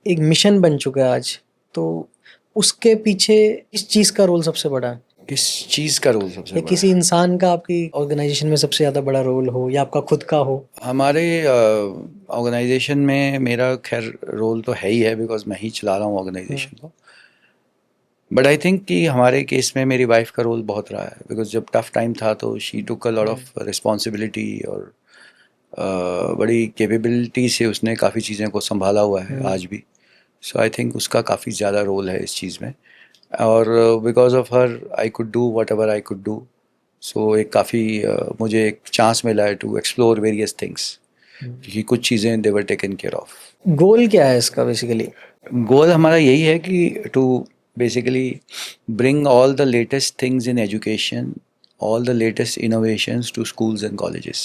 एक मिशन बन चुका है आज, तो उसके पीछे इस चीज़ का रोल सबसे बड़ा है? किस चीज़ का रोल सबसे बड़ा? किसी इंसान का आपकी ऑर्गेनाइजेशन में सबसे ज़्यादा बड़ा रोल हो, या आपका खुद का हो? हमारे ऑर्गेनाइजेशन में मेरा खैर रोल तो है ही है, बिकॉज मैं ही चला रहा हूँ ऑर्गेनाइजेशन को। बट आई थिंक कि हमारे केस में मेरी वाइफ का रोल बहुत रहा है, बिकॉज जब टफ टाइम था तो she took a lot of responsibility और बड़ी कैपेबिलिटी से उसने काफ़ी चीज़ें को संभाला हुआ है आज भी. सो आई थिंक उसका काफ़ी ज़्यादा रोल है इस चीज़ में. और because of her I could do whatever I could do. So एक काफ़ी मुझे एक चांस मिला है टू एक्सप्लोर वेरियस थिंग्स, क्योंकि कुछ चीज़ें they were taken care of. Goal क्या है इसका बेसिकली? गोल हमारा यही है कि to basically bring all the latest things in education, all the latest innovations to schools and colleges,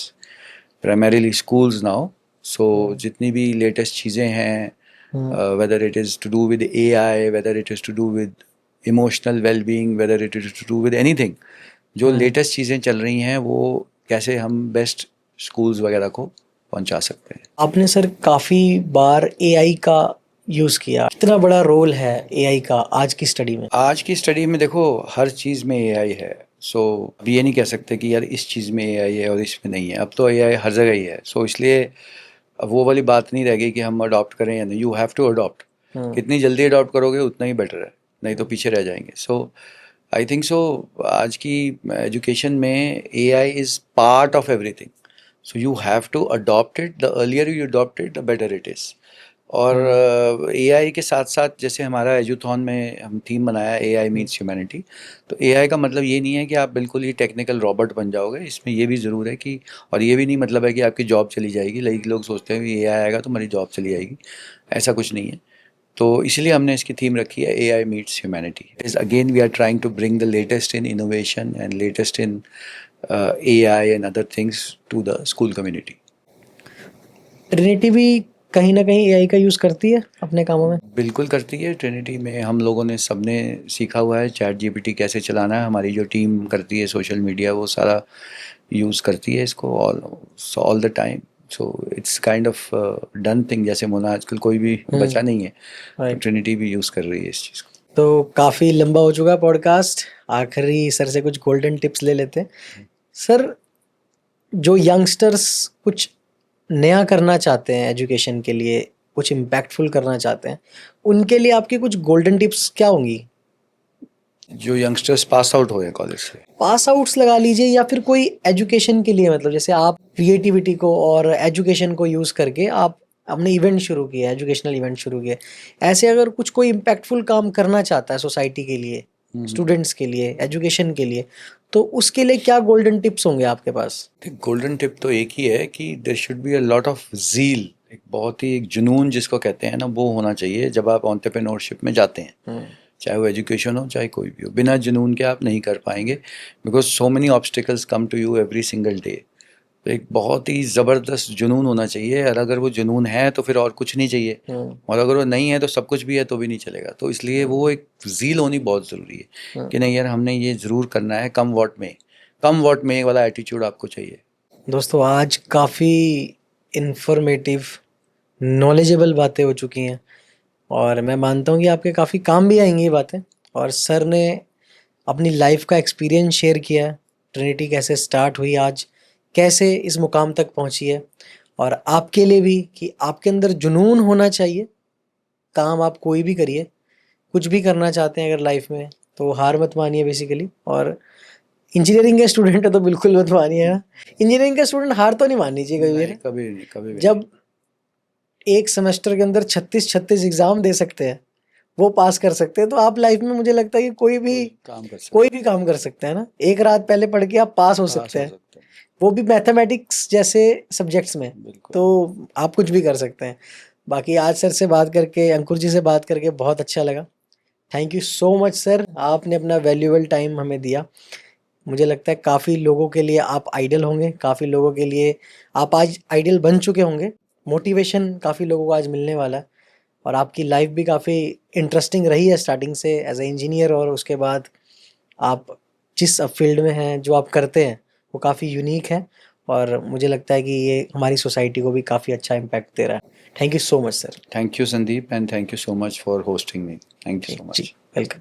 primarily schools now. So जितनी भी latest चीज़ें हैं, whether it is to do with AI, whether it is to do with emotional well-being, whether it is to do with anything, जो latest चीज़ें चल रही हैं वो कैसे हम best schools वगैरह को पहुंचा सकते हैं. आपने सर काफ़ी बार AI का यूज़ किया, कितना बड़ा रोल है AI का आज की स्टडी में? आज की स्टडी में देखो हर चीज़ में AI है. सो अब ये नहीं कह सकते कि यार इस चीज़ में AI है और इसमें नहीं है. अब तो AI हर जगह ही है. सो इसलिए अब वो वाली बात नहीं रह गई कि हम अडॉप्ट करें या नहीं. You have to adopt. कितनी जल्दी अडॉप्ट करोगे उतना ही बेटर है, नहीं तो पीछे रह जाएंगे. सो आई थिंक सो आज की एजुकेशन में AI is part of everything. So you have to adopt it. The earlier you adopt it the better it is. और AI के साथ साथ जैसे हमारा एजुथॉन में हम थीम बनाया AI मीट्स ह्यूमैनिटी. तो AI का मतलब ये नहीं है कि आप बिल्कुल ही टेक्निकल रॉबोट बन जाओगे. इसमें ये भी ज़रूर है कि, और ये भी नहीं मतलब है कि आपकी जॉब चली जाएगी. लाइक लोग सोचते हैं कि AI आएगा तो हमारी जॉब चली जाएगी. ऐसा कुछ नहीं है. तो इसलिए हमने इसकी थीम रखी है AI meets humanity. Is again we are trying to bring the latest in innovation and latest in AI and other things to the school community. Trinity भी कहीं ना कहीं AI का यूज़ करती है अपने कामों में? बिल्कुल करती है. ट्रिनिटी में हम लोगों ने सबने सीखा हुआ है ChatGPT कैसे चलाना है. हमारी जो टीम करती है सोशल मीडिया वो सारा यूज़ करती है इसको all the time. So it's kind of done thing. जैसे मोना आजकल कोई भी बचा नहीं है, तो ट्रिनिटी भी यूज़ कर रही है इस चीज़ को. तो काफ़ी लंबा हो चुका है पॉडकास्ट. आखिरी सर से कुछ गोल्डन टिप्स ले लेते हैं. सर, जो यंगस्टर्स कुछ नया करना चाहते हैं एजुकेशन के लिए, कुछ इम्पैक्टफुल करना चाहते हैं, उनके लिए आपकी कुछ गोल्डन टिप्स क्या होंगी? जो यंगस्टर्स पास आउट हुए कॉलेज से, पास आउट्स लगा लीजिए, या फिर कोई एजुकेशन के लिए, मतलब जैसे आप क्रिएटिविटी को और एजुकेशन को यूज़ करके आप आपने इवेंट शुरू किया, एजुकेशनल इवेंट शुरू किया, ऐसे अगर कुछ कोई इम्पैक्टफुल काम करना चाहता है सोसाइटी के लिए, स्टूडेंट्स के लिए, एजुकेशन के लिए, तो उसके लिए क्या गोल्डन टिप्स होंगे आपके पास? गोल्डन टिप तो एक ही है कि there should be a lot of zeal. एक बहुत ही एक जुनून जिसको कहते हैं ना, वो होना चाहिए जब आप एंटरप्रेन्योरशिप में जाते हैं. चाहे वो एजुकेशन हो चाहे कोई भी हो, बिना जुनून के आप नहीं कर पाएंगे. Because so many obstacles come to you every single day. तो एक बहुत ही ज़बरदस्त जुनून होना चाहिए. और अगर वो जुनून है तो फिर और कुछ नहीं चाहिए, और अगर वो नहीं है तो सब कुछ भी है तो भी नहीं चलेगा. तो इसलिए वो एक ज़ील होनी बहुत ज़रूरी है कि नहीं यार हमने ये ज़रूर करना है. कम वॉट में वाला एटीट्यूड आपको चाहिए. दोस्तों, आज काफ़ी इंफॉर्मेटिव, नॉलेजेबल बातें हो चुकी हैं, और मैं मानता हूँ कि आपके काफ़ी काम भी आएंगी ये बातें. और सर ने अपनी लाइफ का एक्सपीरियंस शेयर किया है, ट्रिनिटी कैसे स्टार्ट हुई, आज कैसे इस मुकाम तक पहुँची है, और आपके लिए भी कि आपके अंदर जुनून होना चाहिए. काम आप कोई भी करिए, कुछ भी करना चाहते हैं अगर लाइफ में, तो हार मत मानिए बेसिकली. और इंजीनियरिंग के स्टूडेंट है तो बिल्कुल मत मानिए. ना, इंजीनियरिंग का स्टूडेंट हार तो नहीं माननी चाहिए कभी. जब एक सेमेस्टर के अंदर 36 एग्जाम दे सकते हैं, वो पास कर सकते हैं, तो आप लाइफ में मुझे लगता है कि कोई भी काम कर सकते हैं. ना, एक रात पहले पढ़ के आप पास हो सकते हैं, वो भी मैथमेटिक्स जैसे सब्जेक्ट्स में. तो आप कुछ भी कर सकते हैं. बाकी आज सर से बात करके, अंकुर जी से बात करके बहुत अच्छा लगा. Thank you so much sir, आपने अपना वैल्यूएबल टाइम हमें दिया. मुझे लगता है काफ़ी लोगों के लिए आप आइडल होंगे, काफ़ी लोगों के लिए आप आज आइडल बन चुके होंगे. मोटिवेशन काफ़ी लोगों को आज मिलने वाला है. और आपकी लाइफ भी काफ़ी इंटरेस्टिंग रही है स्टार्टिंग से एज ए इंजीनियर, और उसके बाद आप जिस फील्ड में हैं, जो आप करते हैं, वो काफ़ी यूनिक है. और मुझे लगता है कि ये हमारी सोसाइटी को भी काफ़ी अच्छा इम्पैक्ट दे रहा है. Thank you so much sir. Thank you Sandeep, and thank you so much for hosting me. Thank you so much. Welcome.